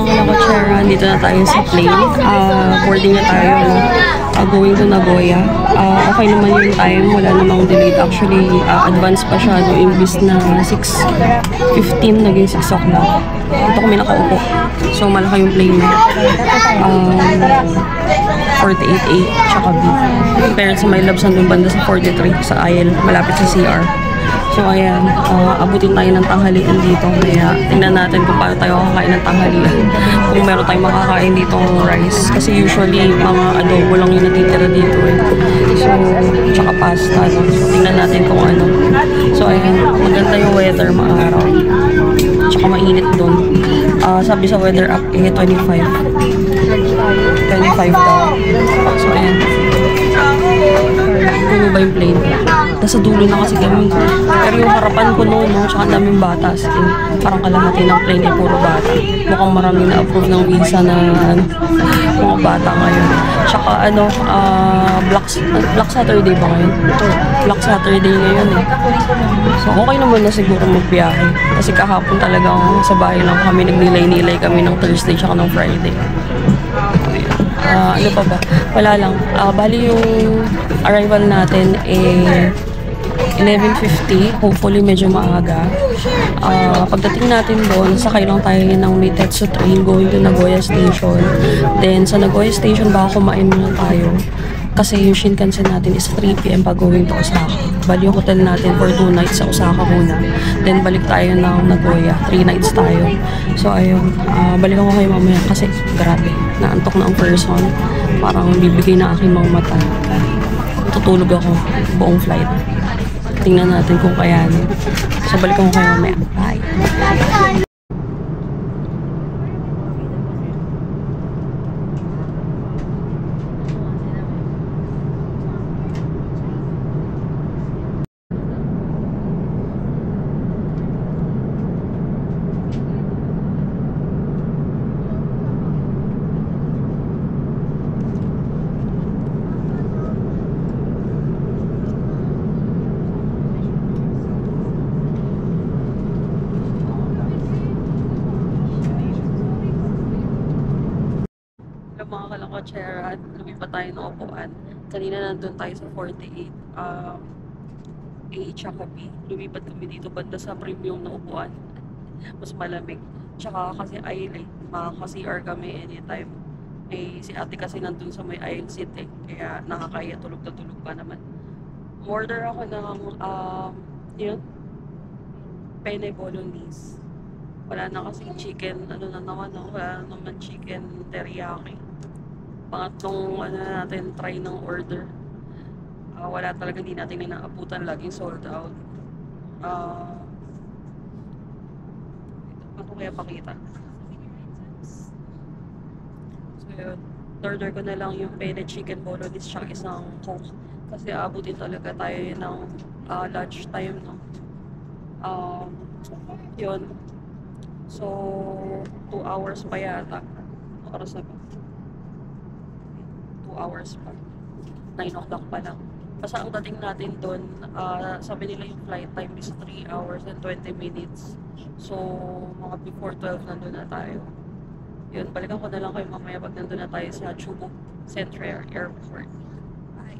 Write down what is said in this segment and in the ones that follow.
mga kalakotsera, dito na tayo sa plane. Boarding na tayo, no? Going to Nagoya. Okay naman yung time, wala namang delayed. Actually, advance pa siya, no? Imbis na 6:15, naging 6 o'clock. Dito kami nakaupo. So, malaki yung plane na. 48A, tsaka B. Compared sa my labs, nandun banda sa 43, sa aisle, malapit sa CR. So, ayan, abutin tayo ng tanghalian dito. Kaya, tingnan natin kung paano tayo kakain ng tanghalian. Kung meron tayong makakain dito ng rice. Kasi usually, mga adobo lang yung natitira dito eh. So, tsaka pasta. No? So, tingnan natin kung ano. So, ayan, maganda yung weather, maaraw. Tsaka mainit doon. Sabi sa weather app, 25. 25 daw. So, ayan. Puno ba yung plane? Nasa dulo na kasi kami. Pero yung harapan ko noon, no, tsaka daming bata. Parang kalahati ng plane ay puro bata. Mukhang marami na-approve ng visa na mga bata ngayon. Tsaka ano, Black Saturday ba ngayon? Black Saturday ngayon eh. So okay naman na siguro magbiyahe. Kasi kahapon talagang sa bahay lang kami, nagnilay-nilay kami ng Thursday tsaka ng Friday. Ano pa ba? Wala lang. Bali yung arrival natin eh 11:50. Hopefully medyo maaga. Pagdating natin doon, sakay lang tayo ng Meitetsu train going to Nagoya Station. Then sa Nagoya Station baka kumain muna tayo. Kasi yung Shinkansen natin is 3 PM pa going to Osaka. Bali yung hotel natin for 2 nights sa Osaka muna. Then balik tayo ng Nagoya. 3 nights tayo. So ayun, balikan ko kayo mamaya kasi grabe, naantok na ang person. Parang bibigay na aking mga mata. Tutulog ako buong flight. Tingnan natin kung kayanin. So balikan ko kayo mamaya. Bye! Mga kalakotsera, lumipat tayo ng upuan. Kanina nandun tayo sa 48 A tsaka B. Lumipat kami dito banda sa premium na upuan. Mas malamig. Tsaka kasi aisle eh. Makaka-CR kami anytime. Si ate kasi nandun sa may aisle seat eh. Kaya nakakaya, tulog na tulog pa naman. Order ako ng yun, penne bolognese. Wala na kasi chicken, ano na naman, wala na naman chicken teriyaki. Pangatlong natin try ng order. Wala talaga, hindi natin inaabutan, laging sold out. Ano kaya pakita? So yun, order ko na lang yung penne chicken bolognese tsaka isang coke. Kasi abutin talaga tayo ng lunch time, no? Yun. So, 2 hours pa yata. Oras na ba? 2 hours pa. 9 o'clock pa lang. Basta ang dating natin doon, sabi nila yung flight time is 3 hours and 20 minutes. So, mga before 12 nandun na tayo. Yun, balikan ko na lang kayo mamaya pag nandun na tayo sa Chubu Central Airport. Bye!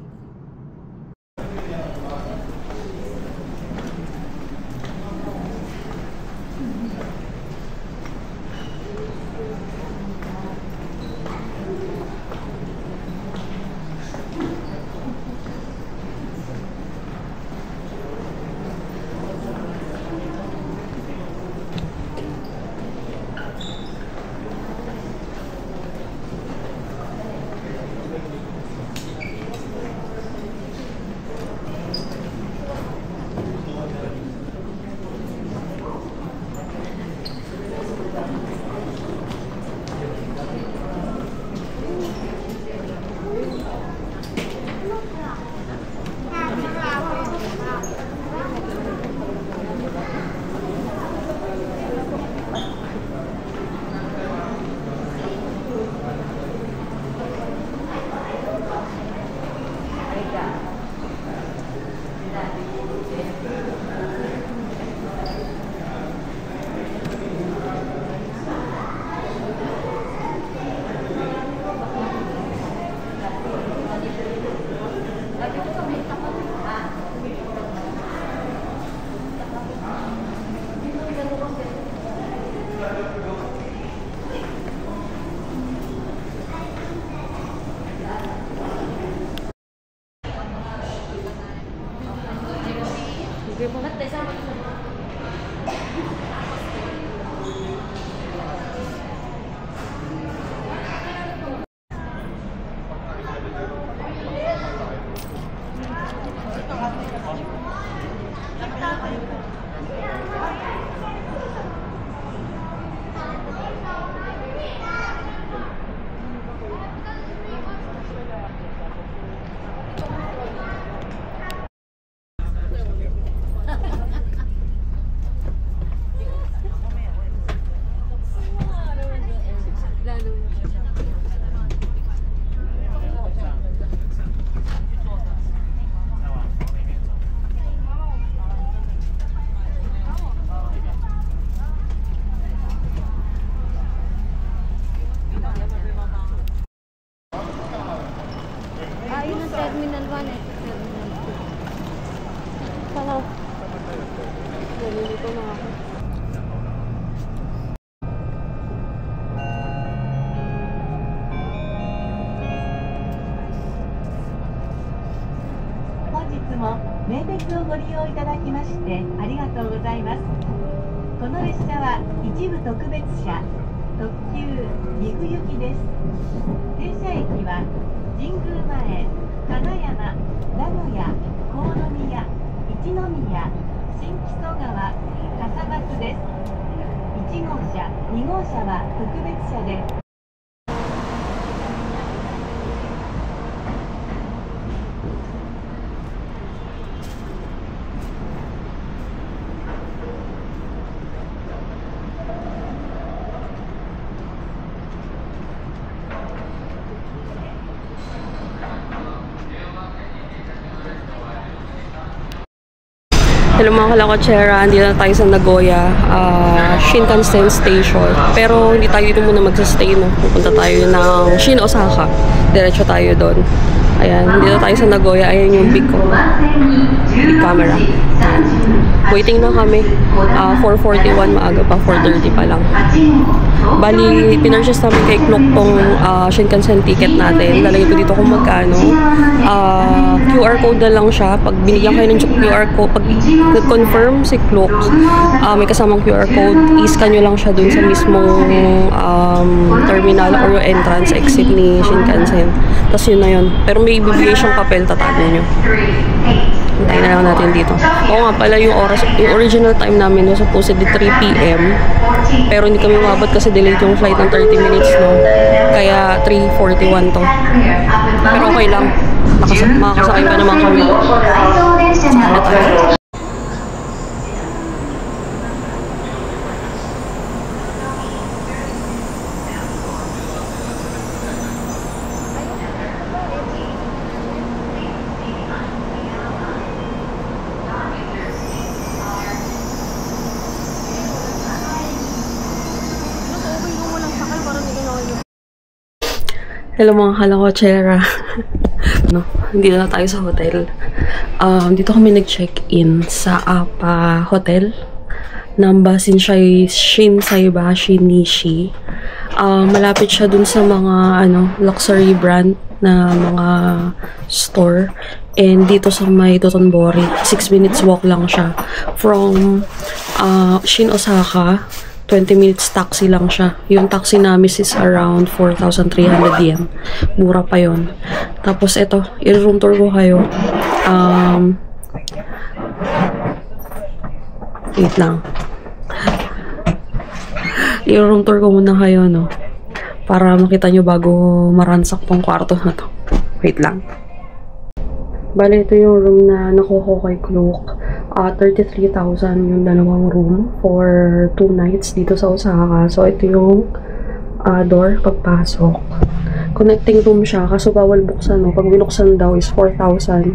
も名鉄をご利用いただきましてありがとうございます。この列車は一部特別車特急岐阜行きです。停車駅は神宮前、金山、名古屋、国宮、一宮、新木曽川、笠松です。1号車、2号車は特別車でHello mga kalakotsera, hindi na tayo sa Nagoya Shinkansen Station. Pero hindi tayo dito muna magsastay, no? Pupunta tayo ng Shin Osaka. Diretso tayo doon. Ayan, hindi na tayo sa Nagoya. Ayan yung big camera. Waiting na kami. 4:41, maaga pa. 4:30 pa lang. Bali, pinurchase namin kay Klook tong Shinkansen ticket natin. Lalagay ko dito kung magkano. QR code na lang siya. Pag binigyan kayo ng QR code, pag nag-confirm si Klook, may kasamang QR code, i-scan nyo lang siya dun sa mismong terminal or entrance exit ni Shinkansen. Tapos yun na yun. Pero may bibigay siyang papel, tatago nyo. Hintayin na lang natin dito. Oo nga pala, yung oras, yung original time namin was supposedly 3 PM. Pero hindi kami umabot kasi delayed yung flight ng 30 minutes, no? Kaya 3:41 to. Pero okay lang. Makakasakay pa naman kami. Sana tayo. Hello mga kalakotsera. No, hindi na tayo sa hotel. Dito kami nag-check-in sa Appa Hotel. Namba Shinsaibashi Nishi. Malapit siya dun sa mga luxury brand na mga store. And dito sa may Dotonbori, 6 minutes walk lang siya. From Shin Osaka, 20 minutes taxi lang siya. Yung taxi namin is around 4,300 yen. Mura pa yon. Tapos ito, i-room tour ko kayo. Wait lang. I-room tour ko muna kayo, no? Para makita nyo bago maransak tong kwarto na to. Wait lang. Bale, ito yung room na nakuha ko kay Klook. 33,000 yung dalawang room for 2 nights dito sa Osaka. So, ito yung door pagpasok. Connecting room siya, kaso bawal buksan, no? Pag binuksan daw is 4,000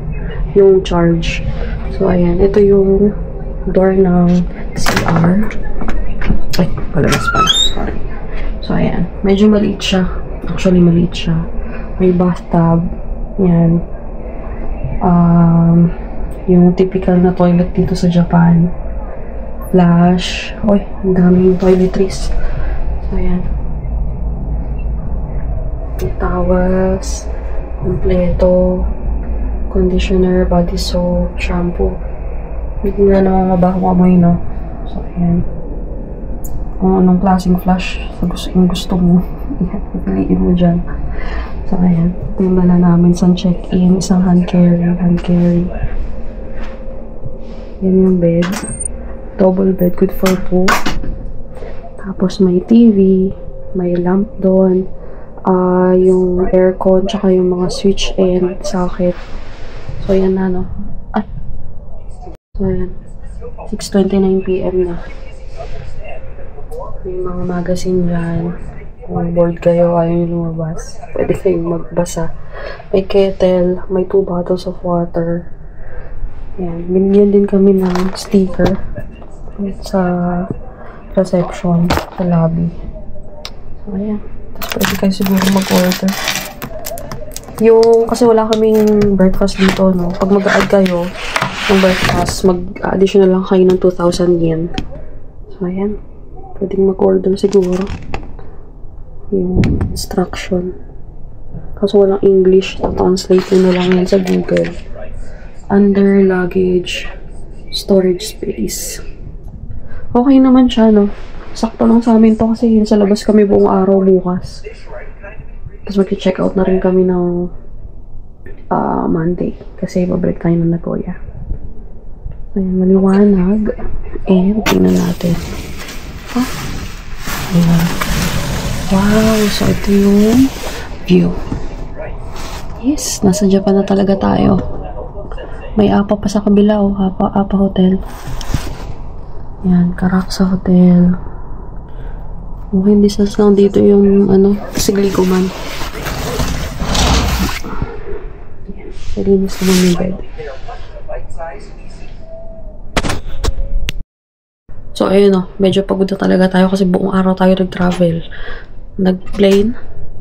yung charge. So, ayan. Ito yung door ng CR. Ay, palabas pa. Sorry. So, ayan. Medyo maliit siya. Actually, maliit siya. May bathtub. Yan. Yung typical na toilet dito sa Japan. Flash. Uy, ang daming toiletries. So, ayan. Yung towels. Kompleto. Conditioner, body soap, shampoo. Hindi na naman mabahong amoy, no? So, ayan. Kung anong klaseng flash yung gusto mo. Piliin mo dyan. So, ayan. Ito yung dala namin sa check-in. Isang hand carry. Yan yung bed. Double bed. Good for 2. Tapos may TV. May lamp doon. Yung aircon. Tsaka yung mga switch and socket. So, yan na, no? Ay! So, ayan. 6:29 PM na. May mga magazine dyan. Kung bored kayo, ayaw nyo lumabas. Pwede kayong magbasa. May kettle. May 2 bottles of water. Ayan. Binigyan din kami ng sticker sa reception, sa lobby. So, ayan. Tapos pwede kayo siguro mag-order. Kasi wala kaming breakfast dito, no? Pag mag-add kayo ng breakfast, mag-additional lang kayo ng 2,000 yen. So, ayan. Pwedeng mag-order siguro. Yung instruction. Kaso walang English. Translate nyo na lang yan sa Google. under luggage storage space. Okay naman siya, no? Sakto lang sa amin to kasi sa labas kami buong araw bukas. Tapos mag-check out na rin kami ng Monday kasi babalik tayo ng Nagoya. Ayan, maliwanag. Tingnan natin. Ayan. Wow, so ito yung view. Yes, nasa Japan na talaga tayo. May apa pa sa kabila, apa hotel. Yan, Karaksa Hotel. Hindi distance lang dito yung Sigliguman. Yan, nalinis naman yung bed. So, ayun medyo pagod na talaga tayo kasi buong araw tayo nag-travel. Nag-plane,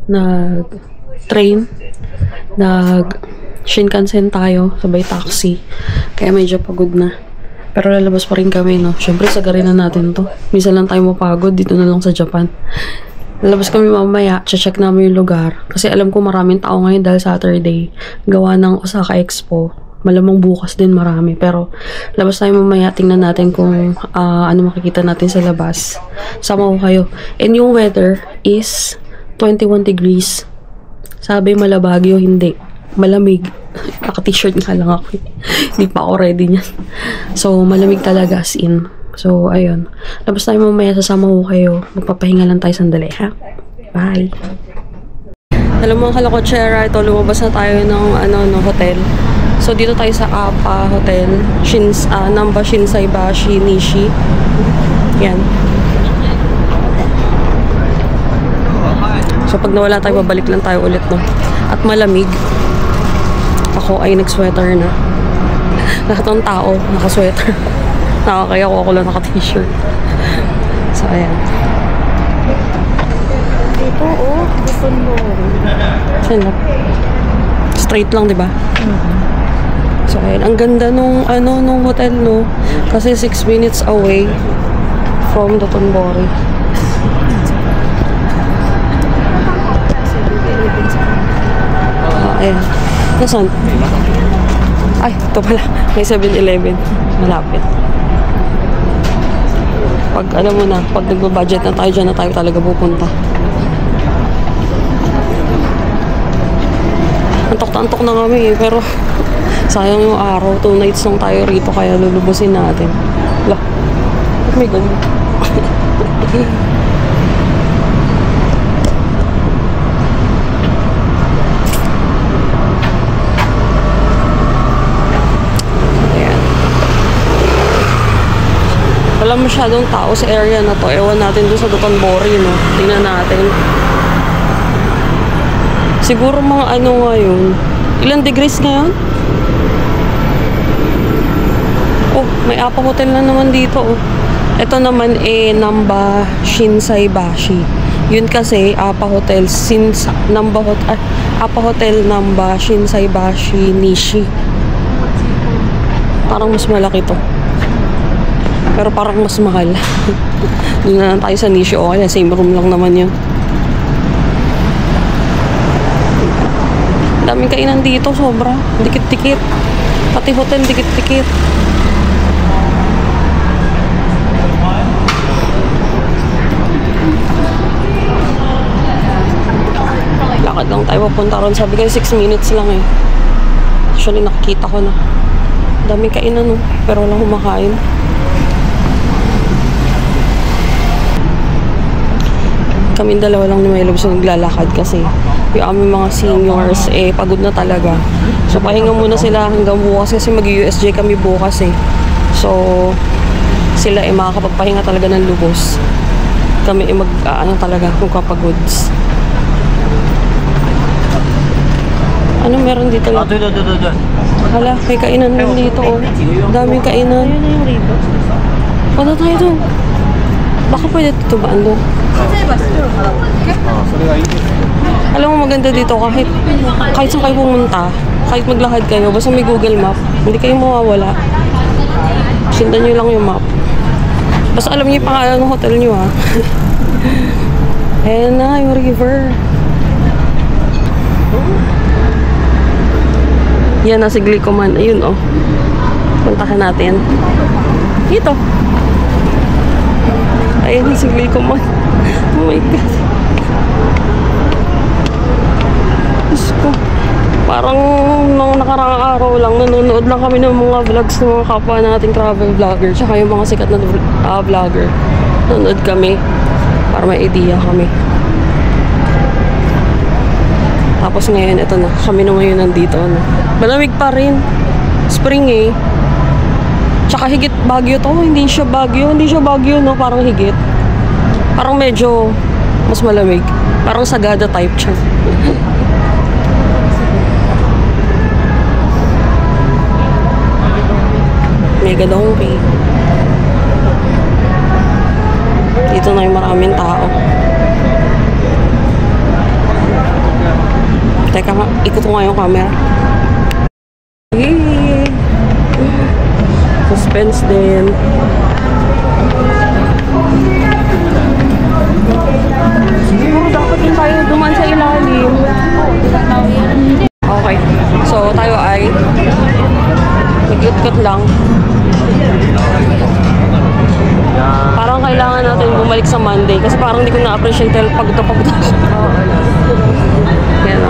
nag-train, nag-Shinkansen tayo, sabay taxi. Kaya medyo pagod na. Pero lalabas pa rin kami, no? Siyempre, sagarin na natin to. Minsan lang tayo mapagod, dito na lang sa Japan. Lalabas kami mamaya, check namin yung lugar. Kasi alam ko maraming tao ngayon dahil Saturday. Gawa ng Osaka Expo. Malamang bukas din marami. Pero, labas tayo mamaya, tingnan natin kung ano makikita natin sa labas. Sama ko kayo. And yung weather is 21 degrees. Sabi Malabagyo, hindi. Malamig. Naka-t-shirt nga lang ako. Hindi pa ako ready niyan. So, malamig talaga as in. So, ayun. Labas tayo mamaya, sasama ko kayo. Magpapahinga lang tayo sandali, ha? Bye! Alam mo, kalakotsera, ito, lumabas na tayo ng hotel. So, dito tayo sa Apa Hotel. Namba Shinsaibashi Nishi. Yan. So, pag nawala tayo, babalik lang tayo ulit, no? At malamig. Ako ay nag-sweater na. Lahat ng tao, naka-sweater. Nakakaya ako lang naka-t-shirt. So, ayan. Ito, Buton mo. Saan? Straight lang, di ba? So, ayan. Ang ganda nung hotel, no? Kasi 6 minutes away from Dotonbori. Ayan. Nasaan? Ay, ito pala. May 7-Eleven. Malapit. Pag, alam mo na, pag nagbabudget na tayo, dyan na tayo talaga pupunta. Antok na kami pero sayang yung araw. 2 nights lang tayo rito, kaya lulubusin natin. Lah, may ganun. Wala masyadong tao sa area na to. Ewan natin dun sa Dotonbori, no? Tingnan natin. Siguro mga ngayon. Ilang degrees ngayon? Oh, may Apa Hotel na naman dito, oh. Ito naman Namba Shinsaibashi. Yun kasi, Apa Hotel, Apa Hotel Namba Shinsaibashi Nishi. Parang mas malaki to. Pero parang mas mahal. Doon na lang tayo sa Nishi. Okay, same room lang naman yun. Daming kainan dito, sobra. Dikit-dikit. Pati hotel, dikit-dikit. Lakad lang tayo papunta ron. Sabi kayo 6 minutes lang eh. Actually, nakikita ko na. Daming kainan, no? Pero walang kumakain. Kaming dalawa lang ni Milo so naglalakad kasi yung aming mga seniors pagod na talaga. So pahinga muna sila hanggang bukas kasi mag-USJ kami bukas eh. So sila makakapagpahinga talaga ng lubos. Kami talaga magpapagods. Ano meron dito lang? Hala, may kainan lang dito, oh. Daming kainan. Punta tayo doon. Baka pwede ito ba ando? Alam mo maganda dito kahit saan kayo pumunta, kahit maglakad kayo, basta may Google Map, hindi kayo mawawala. Sindan nyo lang yung map. Basta alam niyo yung pangalan ng hotel nyo, ha. Ayan na, yung river. Yan na si Glicoman. Ayun oh. Puntahan natin. Dito. Ayun na si Glicoman. Oh my God. Diyos ko. Parang nung nakaraang araw lang, nanonood lang kami ng mga vlogs ng mga kapwa nating travel vlogger. Tsaka yung mga sikat na vlogger. Nanonood kami. Para may idea kami. Tapos ngayon, ito na. Kami na ngayon nandito. Ano. Malamig pa rin. Spring eh. Tsaka higit Baguio to. Hindi siya Baguio. Hindi siya Baguio, no? Parang higit. Parang medyo mas malamig. Parang Sagada type siya. Mega donkey. Dito na yung maraming tao. Teka, ikot ko nga yung camera. Yay! Suspense din. Siguro dapat din tayo duman sa ilalim. Okay. So, tayo ay nag-ikot lang. Parang kailangan natin bumalik sa Monday kasi parang hindi ko na-appreciate pagod-pagod. Yan.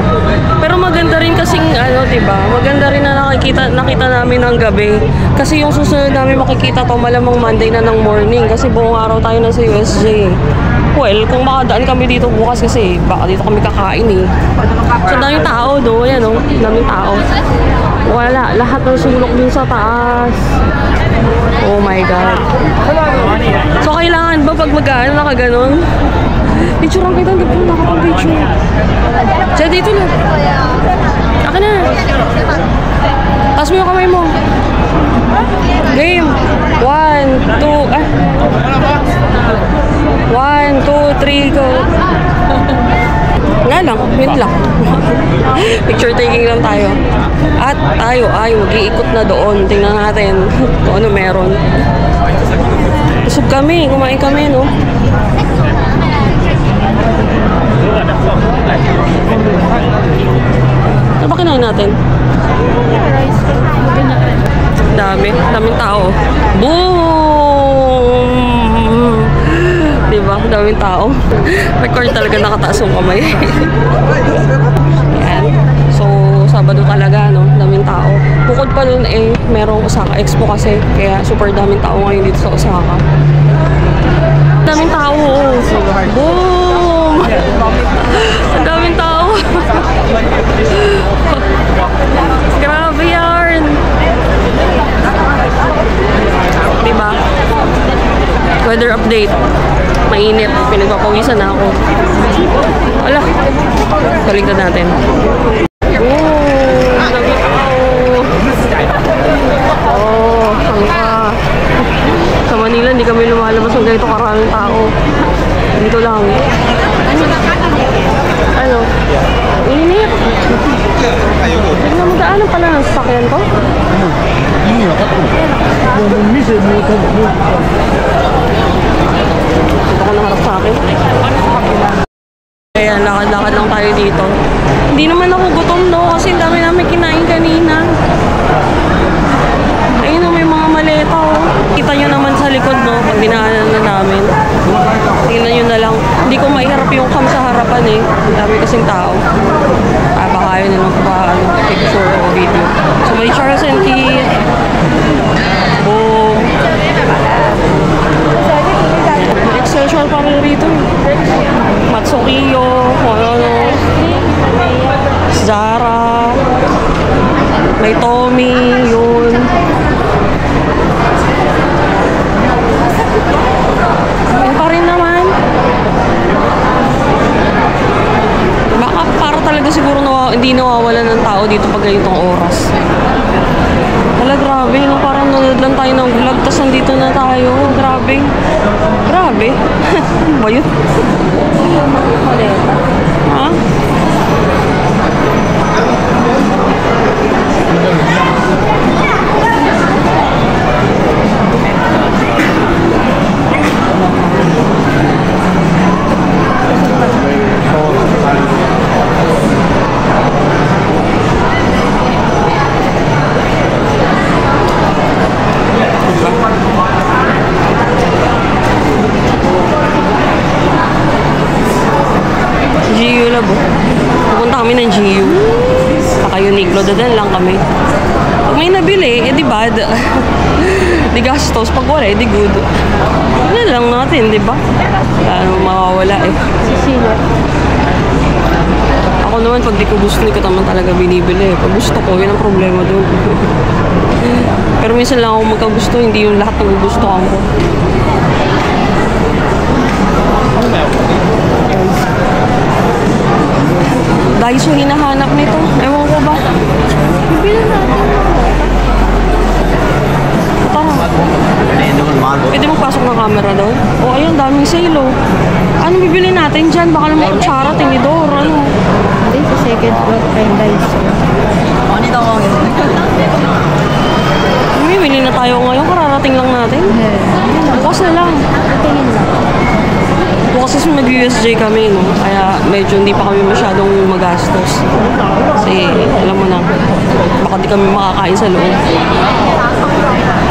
Pero maganda rin kasing ano, 'di ba? Maganda rin na nakita namin ng gabi. Kasi yung susunod namin makikita to malamang Monday na ng morning kasi buong araw tayo na sa USJ. Well, kung makadaan kami dito bukas kasi baka dito kami kakain eh. So daming tao do, ayan oh, daming tao. Wala, lahat ng sulok dun sa taas. Oh my God. So kailangan ba pag mag-aan nakaganon? Picture ang kita, hindi po nakapag-picture. Siya dito na. Aka na. Taas mo yung kamay mo. Game. 1, 2, 1, 2, 3, go. Wala lang, wait lang. Picture taking lang tayo. At tayo ay mag-iikot na doon. Tingnan natin kung ano meron. Busog kami, kumain kami, no? Ano ba kinain natin? Daming tao. Boom! Diba? Daming tao. Record talaga nakataas yung kamay. Ayan. So, Sabado talaga, no? Daming tao. Bukod pa dun eh, merong Osaka Expo kasi. Kaya super daming tao ngayon dito sa Osaka. Daming tao. Boom! Ang daming tao. Grabe yarn. Diba? Weather update. Mainit. Pinagpapawisan na ako. Wala. Kaligtad natin. Daming tao. Oh, sangka. Sa Manila, hindi kami lumalabas ng ganito karaming tao. Dito lang. Ano? Init. Hindi na magdaanan pala ng sasakyan ko. Ito ko naharap sa akin. Kaya lakad-lakad lang tayo dito. Hindi naman ako gutom, no? Kasi dami namin kinain kanina. Ayun na, may mga maleta, oh. Kita nyo naman sa likod, no? Pag dinaanan na namin. Tingnan nyo na lang. Hindi ko maiharap yung cam sa harapan, eh. Dami kasing tao. Baka ayaw nilang picture o video. So, may Charles and Keith. Boom. May Excelsior pa rin rito, eh. Matsukiyo. Ano. Zara. May Tommy. Yun. Yan pa rin naman. Baka para talaga siguro hindi nawawalan ng tao dito pag ganitong oras. Wala, grabe. No? Parang nanood lang tayo ng vlog tapos nandito na tayo. Grabe. Grabe. Ba yun? Ha? GU Labo. Pupunta kami ng GU. Saka Uniqlo, dadan lang kami. Pag may nabili, di bad. Di gastos. Pag wala, di good. Ano lang natin, di ba? Ano mawawala eh. Sisila. Ako naman, pag di ko gusto, di ko naman talaga binibili. Pag gusto ko, yun ang problema doon. Pero minsan lang ako magkagusto, hindi yung lahat ng gusto ko. Daiso hinahanap nito. Ewan ko ba? Bibili natin. Tara. Pwede magpasok ng camera doon? O ayun, daming sale oh. Ano bibili natin dyan? Baka naman kutsara, tinidor, ano? Hindi, sa second floor kay Daiso. Bibili na tayo ngayon, kararating lang natin. Bukas na lang. Tingin lang. Bukas kasi mag-USJ kami, no? Kaya medyo hindi pa kami masyadong magastos. Kasi, alam mo na, baka di kami makakain sa loob.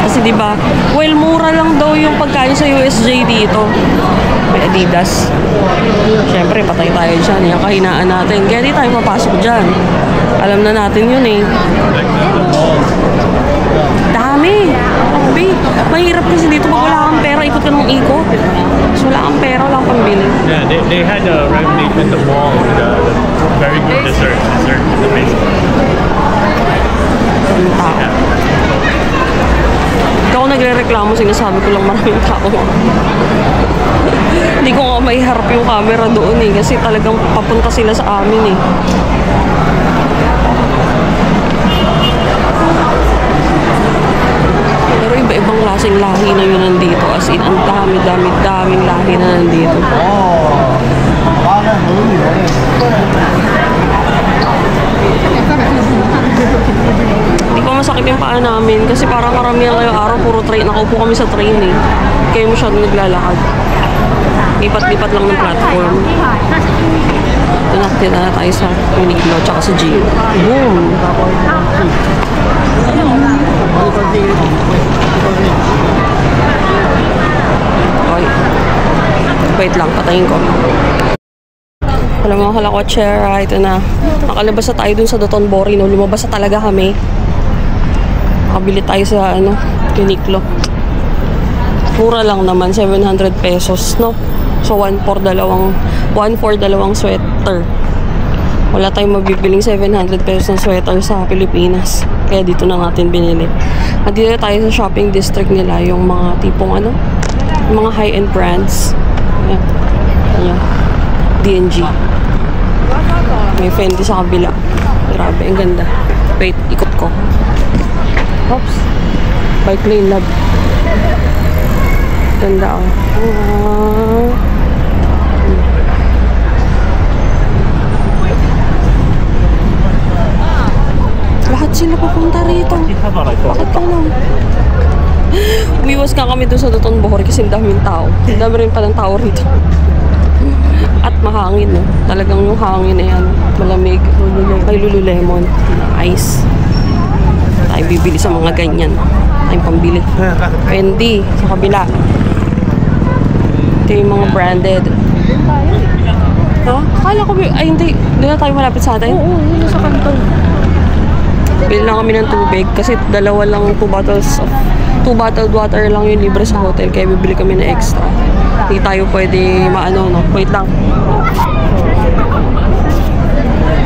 Kasi di ba, well, mura lang daw yung pagkain sa USJ dito. May Adidas. Siyempre, patay tayo dyan. Yung kahinaan natin. Kaya di tayo mapasok dyan. Alam na natin yun eh. Dami. Grabe. Mahirap kasi dito pag wala kang pera, ikot ka ng ikot. So wala kang pera, wala kang pambili. Yeah, they had a revenue in the mall with a very good dessert in the basement. Ang tao. Yeah. Hindi ako nagre-reklamo, sinasabi ko lang maraming tao. Hindi ko nga maiharap yung camera doon eh, kasi talagang papunta sila sa amin eh. Pero iba-ibang klaseng lahi na yun nandito. As in, ang daming lahi na nandito. Hindi ko masakit yung paa namin kasi parang karamihan ngayong araw puro train. Nakaupo kami sa train eh. Kaya masyadong naglalakad. Lipat-lipat lang ng platform. Tunaktin na tayo sa Uniqlo tsaka sa Gio. Boom! Okay. Wait lang, patayin ko. Alam mo, kalakotsera, ito na. Nakalabas na tayo dun sa Dotonbori, no? Lumabas na talaga kami. Nakabili tayo sa, Uniqlo. Mura lang naman, 700 pesos, no? So, 1 for dalawang sweater. Wala tayong mabibiling 700 pesos ng sweater sa Pilipinas. Kaya dito na natin binili. At dito tayo sa shopping district nila, yung mga tipong, yung mga high-end brands. Ayan. Ayan. D&G. May Fendi sa kabila. Grabe, ang ganda. Wait, ikot ko. Oops. Bike lane lab. Ganda oh. Lahat sila pupunta rito. Bakit ka lang? Umiwas ka kami doon sa Dotonbori kasi daming tao. Dami rin pa ng tao rito. At mahangin, no? Talagang yung hangin na yan. Malamig. May Lululemon. Ice. Tayo bibili sa mga ganyan. Tayong pambili. Fendi. Sa kabila. Ito yung mga branded. Ha? Akala ko, ay hindi. Doon na tayo malapit sa atin. Oo, yun sa kanton. Bili lang kami ng tubig kasi dalawa lang 2 bottled water lang yung libre sa hotel kaya bibili kami na extra. Hindi tayo pwede no? Wait lang.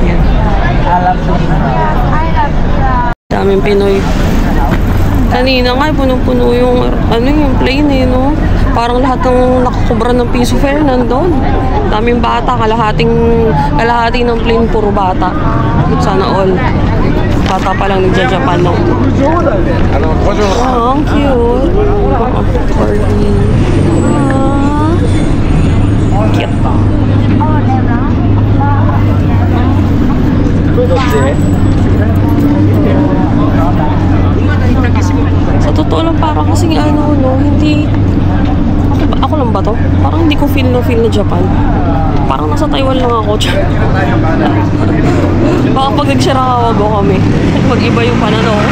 Yan. Daming Pinoy. Kanina nga, punong-puno yung, yung plane eh, no? Parang lahat ng nakakubra ng piso fare nandun. Daming bata, kalahati ng plane, puro bata. Sana all. Bata pa lang nagja-Japan, no? Oh, ang cute. Corgi. Cute. Sa totoo lang, parang kasing hindi... Ako lang ba to? Parang hindi ko feel na Japan. Parang nasa Taiwan lang ako. Baka pag nag-Shirakawa kami, mag-iba yung pananaw ko.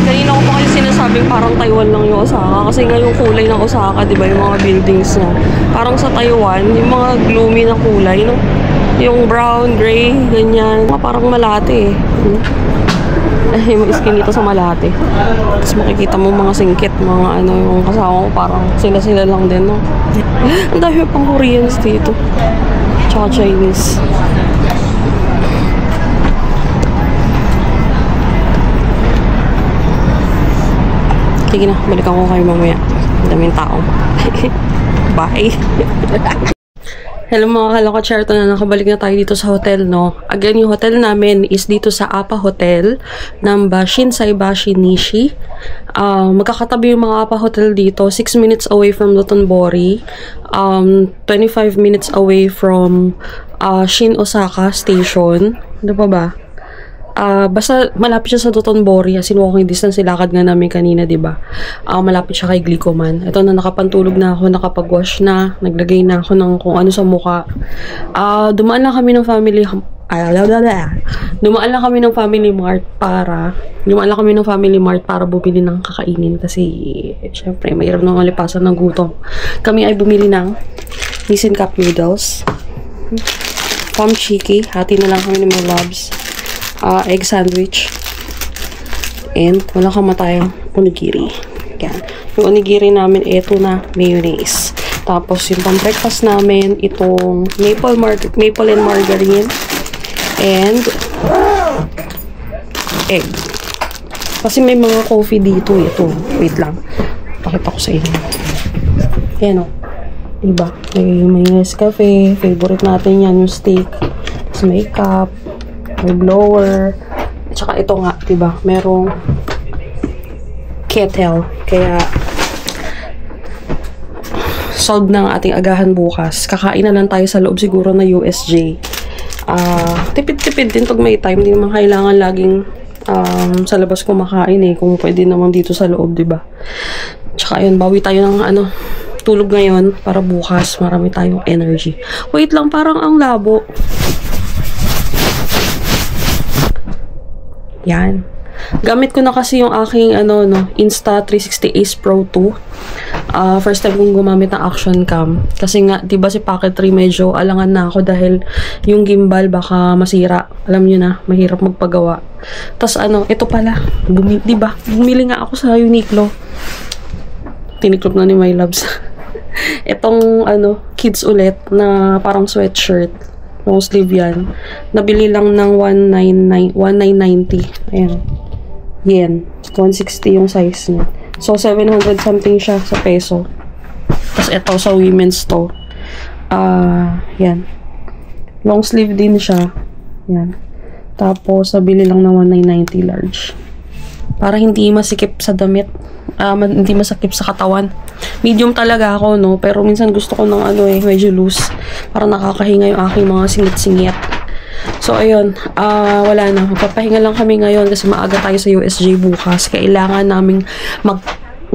Kanina ko pa kasi sinasabing parang Taiwan lang yung Osaka. Kasi nga yung kulay ng Osaka, di ba, yung mga buildings na. Parang sa Taiwan, yung mga gloomy na kulay, no? Yung brown, gray, ganyan. Parang Malate eh. Ay, may skin dito sa Malate. Tapos makikita mo mga singkit, mga ano, yung kasama ko parang sila-sila lang din, no? Ang dami pang Koreans dito. Tsaka Chinese. Sige na, balikan ko kayo mamaya. Daming tao. Bye! Hello mga kaloka charto na nakabalik na tayo dito sa hotel, no? Again, yung hotel namin is dito sa Apa Hotel ng Shinsaibashi Nishi. Magkakatabi yung mga Apa Hotel dito. 6 minutes away from Dotonbori. 25 minutes away from Shin Osaka Station. Ano pa ba? Basta malapit siya sa Dotonbori, as in walking distance, silakad nga namin kanina, diba? Malapit siya kay Glicoman. Ito na, nakapantulog na ako, nakapag-wash na, naglagay na ako ng kung ano sa mukha. Dumaan lang kami ng family para bumili ng kakainin kasi syempre mayroon nang malipasan ng gutom. Kami ay bumili ng Nissin Cup Noodles, Pom Chiki, hati na lang kami ni my loves, egg sandwich, and walang kamatayang onigiri. Yan. Yung onigiri namin, ito na mayonnaise. Tapos yung pang-breakfast namin, itong maple and margarine, and egg. Kasi may mga coffee dito. Ito, wait lang. Pakita ko sa inyo. Yan o. Diba? May Nescafe. Favorite natin yan, yung steak. Tapos may cup. May blower. At saka ito nga, diba? Merong kettle. Kaya solved na ang ating agahan bukas. Kakain na lang tayo sa loob siguro na USJ. Tipid-tipid din pag may time. Hindi naman kailangan laging sa labas kumakain eh. Kung pwede naman dito sa loob, diba? Tsaka yun, bawi tayo ng tulog ngayon para bukas marami tayong energy. Wait lang, parang ang labo. Yan. Gamit ko na kasi yung aking Insta360 Ace Pro 2. First time kong gumamit ng action cam. Kasi nga, diba si Pocket 3 medyo alangan na ako dahil yung gimbal baka masira. Alam nyo na, mahirap magpagawa. Tapos ito pala, diba? Bumili nga ako sa Uniqlo. Tiniklop na ni my loves. Itong kids ulit na parang sweatshirt. Long sleeve yan. Nabili lang ng 1990. Ayan. Yen. 160 yung size niya. So, 700 something siya sa peso. Tapos ito sa women's to. Yan. Long sleeve din siya. Yan. Tapos, nabili lang ng 1990 large. Para hindi masikip sa damit. Hindi masakip sa katawan. Medium talaga ako, no? Pero minsan gusto ko ng medyo loose. Para nakakahinga yung aking mga singit-singit. So, ayun. Wala na. Magpapahinga lang kami ngayon kasi maaga tayo sa USJ bukas. Kailangan naming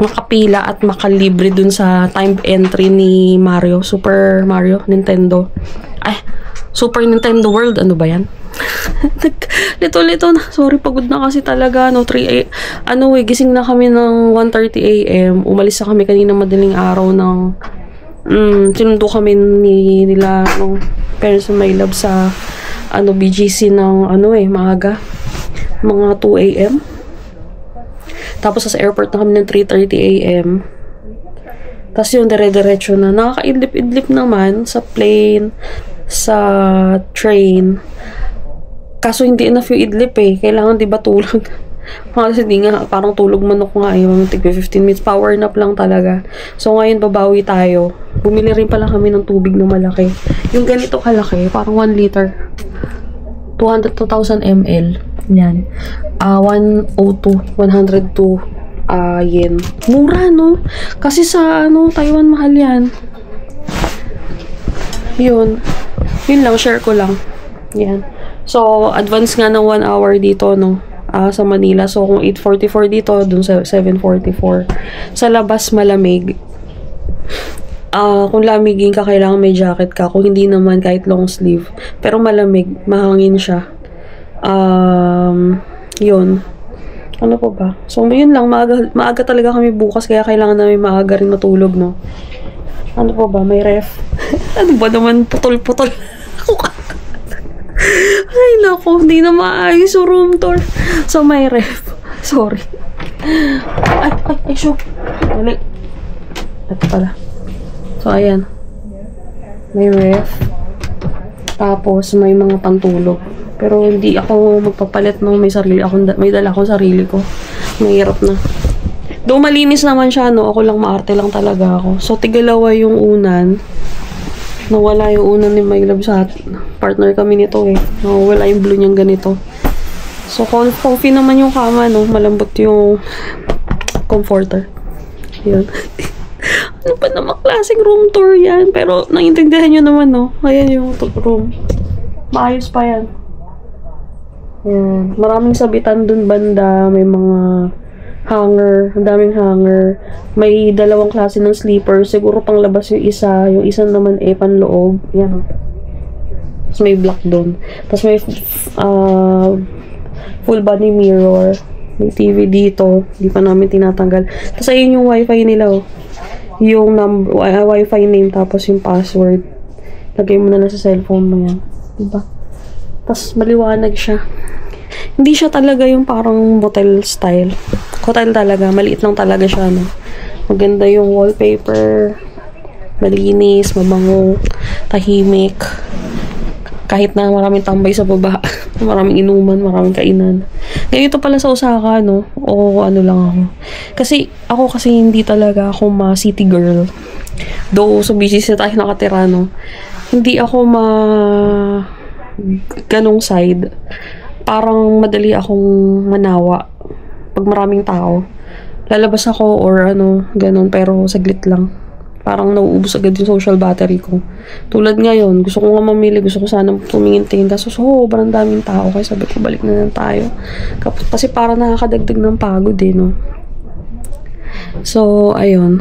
makapila at makalibre dun sa time entry ni Mario. Super Mario Nintendo. Super Nintendo World. Ano ba yan? Lito na. Sorry, pagod na kasi talaga. Gising na kami ng 1:30 AM. Umalis na kami kanina madaling araw ng sinundo kami nila ng parents of my love sa BGC ng maaga. Mga 2 AM. Tapos sa airport na kami ng 3:30 AM. Tapos yung dire-diretso na. Nakakaidlip-idlip naman sa plane, sa train. Kaso hindi enough yung idlip eh. Kailangan diba tulog? Kasi hindi nga, parang tulog manok nga eh. 15 minutes. Power nap lang talaga. So ngayon babawi tayo. Bumili rin pala kami ng tubig na malaki. Yung ganito kalaki, parang 1 liter. 2,000 ml. Yan. 102 yen. Mura, no? Kasi sa Taiwan mahal yan. Yun lang, share ko lang. Yan. So, advance nga ng 1 hour dito, sa Manila. So, kung 8:44 dito, dun sa 7:44. Sa labas, malamig. Kung lamigin ka, kailangan may jacket ka. Kung hindi naman, kahit long sleeve. Pero malamig, mahangin siya. Yun. Ano pa ba? So, yun lang. Maaga talaga kami bukas, kaya kailangan namin maaga rin matulog, no? Ano pa ba? May ref. Ano ba naman? Putol-putol. Ay, naku, hindi na maayos yung room tour. So, may ref. Sorry. Ay, show. Mali. Ito pala. So, ayan. May ref. Tapos, may mga pantulog. Pero, hindi ako magpapalit ng may sarili. May dala akong sarili ko. Mahirap na. Doon malinis naman siya, no? Ako lang, maarte lang talaga ako. So, tigalawa yung unan. Nawala yung unan ni My Love sa partner kami nito eh. Nawala yung blue niyang ganito. So, comfy naman yung kama, no? Malambot yung comforter. Yun. Ano pa naman klaseng room tour yan? Pero, naiintindihan nyo naman, no? Ayan yung room. Maayos pa yan. Yan. Maraming sabitan dun banda. May mga hanger. Ang daming hanger. May dalawang klase ng sleeper. Siguro pang labas yung isa. Yung isa naman panloob. Yan. Tapos may black dun. Tapos may full body mirror. May TV dito. Hindi pa namin tinatanggal. Tapos ayun yung wifi nila. Oh. Yung wifi name. Tapos yung password. Lagay mo na lang sa cellphone mo yan. Diba? Tapos maliwanag siya. Hindi siya talaga yung parang motel style. Hotel talaga. Maliit lang talaga siya, no? Maganda yung wallpaper. Malinis, mabango, tahimik. Kahit na maraming tambay sa baba. Maraming inuman, maraming kainan. Ganito pala sa Osaka, no? O ano lang ako. Kasi hindi talaga ako city girl. Though, so busy tayo nakatira, no? Hindi ako ganong side. Parang madali akong manawa pag maraming tao. Lalabas ako or ganun, pero saglit lang. Parang nauubos agad yung social battery ko. Tulad ngayon, gusto ko nga mamili, gusto ko sana tumingin-tingin. Kaso sobrang daming tao, kaya sabi ko balik na lang tayo. Kasi parang nakakadagdag ng pagod eh, no? So, ayun.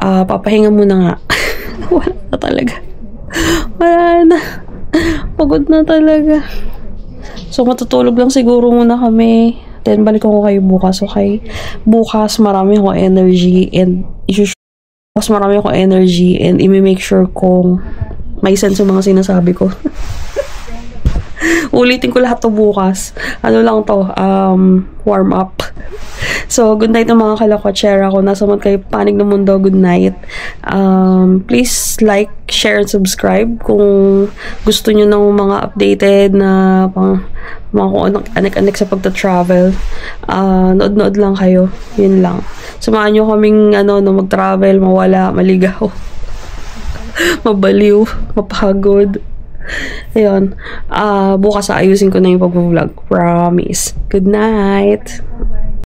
Papahinga muna nga. Wala na talaga. Wala na. Pagod na talaga. So, matutulog lang siguro muna kami. Then, balik ko kayo bukas. Okay? Bukas, marami akong energy and i-make sure kong may sense yung mga sinasabi ko. Ulitin ko lahat to bukas. Ano lang to? Warm up. So, good night ng mga kalakotsera ko. Nasa man kayo panig ng mundo. Good night. Please like, share, and subscribe kung gusto nyo ng mga updated na mga kung anek-anek sa pagta-travel. Nood-nood lang kayo. Yun lang. Samahan nyo kaming mag-travel, mawala, maligaw, mabaliw, mapagod. Ayun. Bukas ayusin ko na yung pag-vlog. Promise. Good night.